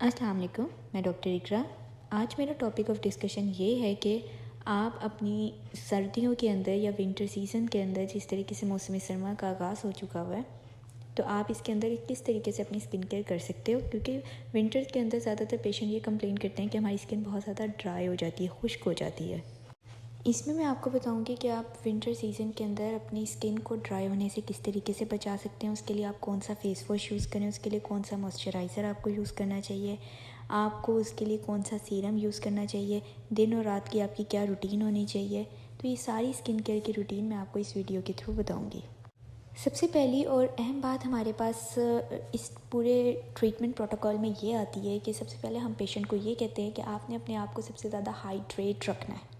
अस्सलाम वालेकुम, मैं डॉक्टर इकरा। आज मेरा टॉपिक ऑफ डिस्कशन ये है कि आप अपनी सर्दियों के अंदर या विंटर सीज़न के अंदर जिस तरीके से मौसम सरमा का आगाज़ हो चुका हुआ है, तो आप इसके अंदर किस तरीके से अपनी स्किन केयर कर सकते हो। क्योंकि विंटर के अंदर ज़्यादातर पेशेंट ये कंप्लेन करते हैं कि हमारी स्किन बहुत ज़्यादा ड्राई हो जाती है, खुश्क हो जाती है। इसमें मैं आपको बताऊंगी कि आप विंटर सीज़न के अंदर अपनी स्किन को ड्राई होने से किस तरीके से बचा सकते हैं। उसके लिए आप कौन सा फेस वॉश यूज़ करें, उसके लिए कौन सा मॉइस्चराइज़र आपको यूज़ करना चाहिए, आपको उसके लिए कौन सा सीरम यूज़ करना चाहिए, दिन और रात की आपकी क्या रूटीन होनी चाहिए। तो ये सारी स्किन केयर की रूटीन मैं आपको इस वीडियो के थ्रू बताऊँगी। सबसे पहली और अहम बात हमारे पास इस पूरे ट्रीटमेंट प्रोटोकॉल में ये आती है कि सबसे पहले हम पेशेंट को ये कहते हैं कि आपने अपने आप को सबसे ज़्यादा हाइड्रेट रखना है।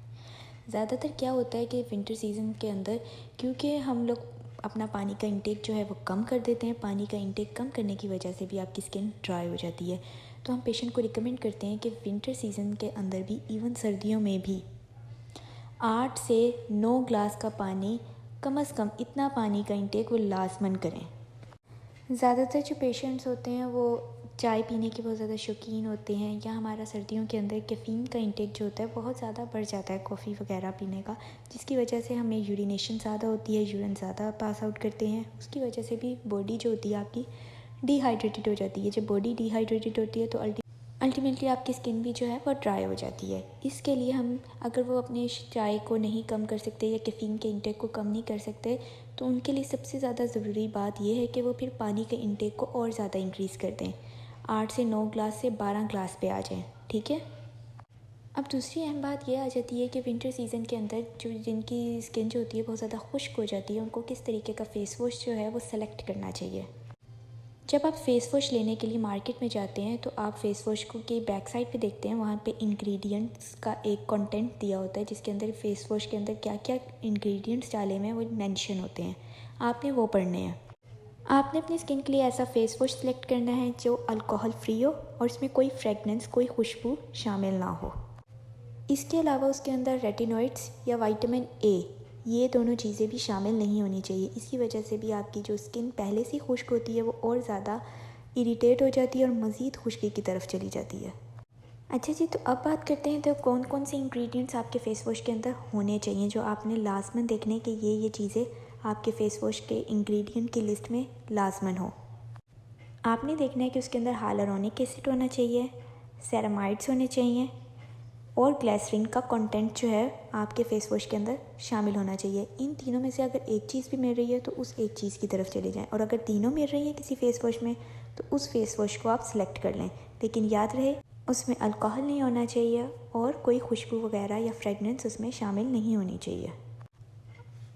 ज़्यादातर क्या होता है कि विंटर सीज़न के अंदर क्योंकि हम लोग अपना पानी का इंटेक जो है वो कम कर देते हैं, पानी का इंटेक कम करने की वजह से भी आपकी स्किन ड्राई हो जाती है। तो हम पेशेंट को रिकमेंड करते हैं कि विंटर सीज़न के अंदर भी, इवन सर्दियों में भी 8 से 9 ग्लास का पानी, कम से कम इतना पानी का इंटेक वो लाजमन करें। ज़्यादातर जो पेशेंट्स होते हैं वो चाय पीने के बहुत ज़्यादा शौकीन होते हैं, या हमारा सर्दियों के अंदर कैफ़ीन का इंटेक जो होता है बहुत ज़्यादा बढ़ जाता है कॉफ़ी वगैरह पीने का, जिसकी वजह से हमें यूरिनेशन ज़्यादा होती है, यूरिन ज़्यादा पास आउट करते हैं। उसकी वजह से भी बॉडी जो होती है आपकी डिहाइड्रेटेड हो जाती है। जब बॉडी डिहाइड्रेटेड होती है तो अल्टीमेटली आपकी स्किन भी जो है वो ड्राई हो जाती है। इसके लिए हम, अगर वो अपने चाय को नहीं कम कर सकते या कैफ़ीन के इंटेक को कम नहीं कर सकते, तो उनके लिए सबसे ज़्यादा ज़रूरी बात यह है कि वो फिर पानी के इंटेक को और ज़्यादा इंक्रीज़ कर दें। 8 से 9 ग्लास से 12 ग्लास पे आ जाएं, ठीक है। अब दूसरी अहम बात यह आ जाती है कि विंटर सीज़न के अंदर जो जिनकी स्किन जो होती है बहुत ज़्यादा खुश्क हो जाती है, उनको किस तरीके का फ़ेस वॉश जो है वो सेलेक्ट करना चाहिए। जब आप फ़ेस वॉश लेने के लिए मार्केट में जाते हैं तो आप फ़ेस वॉश को की बैक साइड पे देखते हैं, वहाँ पे इंग्रेडिएंट्स का एक कंटेंट दिया होता है जिसके अंदर फ़ेस वॉश के अंदर क्या क्या इंग्रेडिएंट्स डाले हुए हैं वो मेंशन होते हैं। आपने वो पढ़ने हैं। आपने अपनी स्किन के लिए ऐसा फ़ेस वॉश सेलेक्ट करना है जो अल्कोहल फ्री हो और उसमें कोई फ्रेगनेंस, कोई खुशबू शामिल ना हो। इसके अलावा उसके अंदर रेटिनॉइड्स या विटामिन ए, ये दोनों चीज़ें भी शामिल नहीं होनी चाहिए। इसकी वजह से भी आपकी जो स्किन पहले से खुश्क होती है वो और ज़्यादा इरिटेट हो जाती है और मज़ीद खुश्की की तरफ चली जाती है। अच्छा जी, तो अब बात करते हैं तो कौन कौन से इंग्रेडिएंट्स आपके फ़ेस वॉश के अंदर होने चाहिए, जो आपने लाजमन देखने कि ये चीज़ें आपके फ़ेस वॉश के इंग्रेडिएंट की लिस्ट में लाजमन हो। आपने देखना है कि उसके अंदर हाइलुरोनिक एसिड होना चाहिए, सेरामाइड्स होने चाहिए और ग्लिसरीन का कंटेंट जो है आपके फ़ेस वॉश के अंदर शामिल होना चाहिए। इन तीनों में से अगर एक चीज़ भी मिल रही है तो उस एक चीज़ की तरफ चले जाएं, और अगर तीनों मिल रही है किसी फ़ेस वॉश में तो उस फ़ेस वॉश को आप सिलेक्ट कर लें। लेकिन याद रहे उसमें अल्कोहल नहीं होना चाहिए और कोई खुशबू वगैरह या फ्रेगनेंस उसमें शामिल नहीं होनी चाहिए।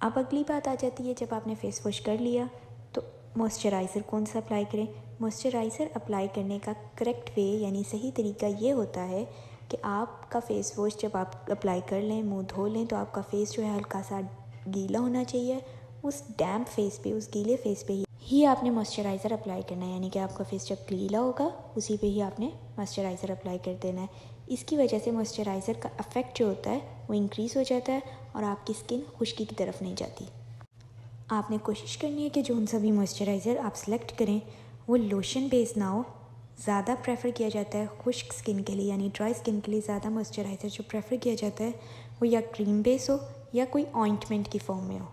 अब अगली बात आ जाती है, जब आपने फ़ेस वॉश कर लिया तो मॉइस्चराइज़र कौन सा अप्लाई करें। मॉइस्चराइज़र अप्लाई करने का करेक्ट वे यानी सही तरीका ये होता है कि आपका फ़ेस वॉश जब आप अप्लाई कर लें, मुंह धो लें, तो आपका फ़ेस जो है हल्का सा गीला होना चाहिए। उस डैम्प फेस पे, उस गीले फेस पे ही आपने मॉइस्चराइज़र अप्लाई करना है, यानी कि आपका फेस जब गीला होगा उसी पे ही आपने मॉइस्चराइज़र अप्लाई कर देना है। इसकी वजह से मॉइस्चराइज़र का इफ़ेक्ट जो होता है वो इंक्रीज़ हो जाता है और आपकी स्किन खुश्की की तरफ नहीं जाती। आपने कोशिश करनी है कि जो सा भी मॉइस्चराइज़र आप सेलेक्ट करें वो लोशन बेस ना हो। ज़्यादा प्रेफर किया जाता है खुश्क स्किन के लिए, यानी ड्राई स्किन के लिए ज़्यादा मॉइस्चराइज़र जो प्रेफर किया जाता है वो या क्रीम बेस हो या कोई ऑइंटमेंट की फॉर्म में हो।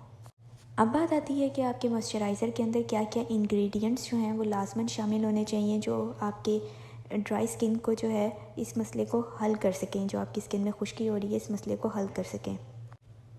अब बात आती है कि आपके मॉइस्चराइज़र के अंदर क्या क्या इंग्रेडिएंट्स जो हैं वो लाजमन शामिल होने चाहिए, जो आपके ड्राई स्किन को जो है इस मसले को हल कर सकें, जो आपकी स्किन में खुश्की हो रही है इस मसले को हल कर सकें।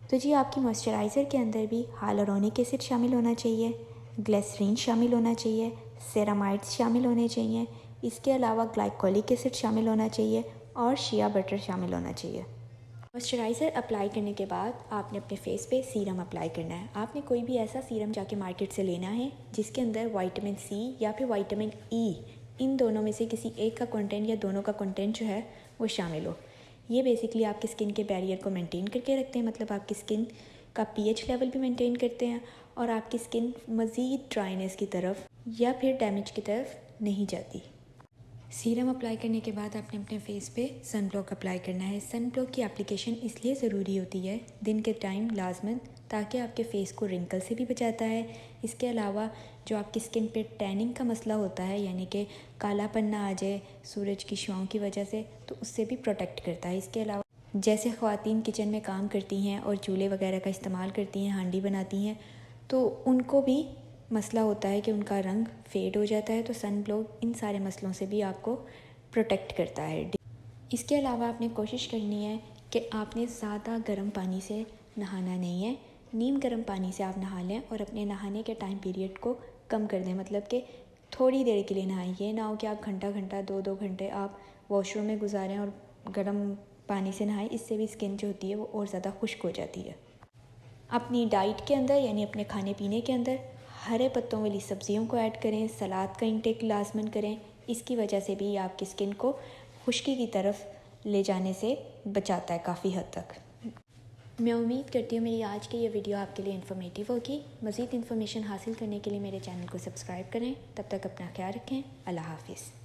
तो जी, आपकी मॉइस्चराइज़र के अंदर भी हाइलुरोनिक एसिड शामिल होना चाहिए, ग्लिसरीन शामिल होना चाहिए, सेरामाइड्स शामिल होने चाहिए, इसके अलावा ग्लाइकोलिक एसिड शामिल होना चाहिए और शिया बटर शामिल होना चाहिए। मॉइस्चराइज़र अप्लाई करने के बाद आपने अपने फेस पे सीरम अप्लाई करना है। आपने कोई भी ऐसा सीरम जाके मार्केट से लेना है जिसके अंदर विटामिन सी या फिर विटामिन ई, इन दोनों में से किसी एक का कंटेंट या दोनों का कंटेंट जो है वो शामिल हो। ये बेसिकली आपकी स्किन के बैरियर को मेंटेन करके रखते हैं, मतलब आपकी स्किन का पीएच लेवल भी मेंटेन करते हैं और आपकी स्किन मज़ीद ड्राइनेस की तरफ या फिर डैमेज की तरफ नहीं जाती। सीरम अप्लाई करने के बाद आपने अपने फेस पे सन ब्लॉक अप्लाई करना है। सन ब्लॉक की एप्लीकेशन इसलिए ज़रूरी होती है दिन के टाइम लाजमन ताकि आपके फेस को रिंकल से भी बचाता है। इसके अलावा जो आपकी स्किन पे टैनिंग का मसला होता है, यानी कि कालापन ना आ जाए सूरज की शुआओं की वजह से, तो उससे भी प्रोटेक्ट करता है। इसके अलावा जैसे ख़वातीन किचन में काम करती हैं और चूल्हे वगैरह का इस्तेमाल करती हैं, हांडी बनाती हैं, तो उनको भी मसला होता है कि उनका रंग फेड हो जाता है, तो सन ब्लॉक इन सारे मसलों से भी आपको प्रोटेक्ट करता है। इसके अलावा आपने कोशिश करनी है कि आपने ज़्यादा गर्म पानी से नहाना नहीं है, नीम गर्म पानी से आप नहा लें और अपने नहाने के टाइम पीरियड को कम कर दें। मतलब कि थोड़ी देर के लिए नहाएं, ये ना हो कि आप घंटा घंटा 2-2 घंटे आप वॉशरूम में गुजारें और गर्म पानी से नहाएं। इससे भी स्किन जो होती है वो और ज़्यादा खुश्क हो जाती है। अपनी डाइट के अंदर यानी अपने खाने पीने के अंदर हरे पत्तों वाली सब्जियों को ऐड करें, सलाद का इंटेक लाजमन करें। इसकी वजह से भी आपकी स्किन को खुश्की की तरफ ले जाने से बचाता है काफ़ी हद तक। मैं उम्मीद करती हूँ मेरी आज की ये वीडियो आपके लिए इन्फॉर्मेटिव होगी। मज़ीद इन्फॉर्मेशन हासिल करने के लिए मेरे चैनल को सब्सक्राइब करें। तब तक अपना ख्याल रखें। अल्लाह हाफिज़।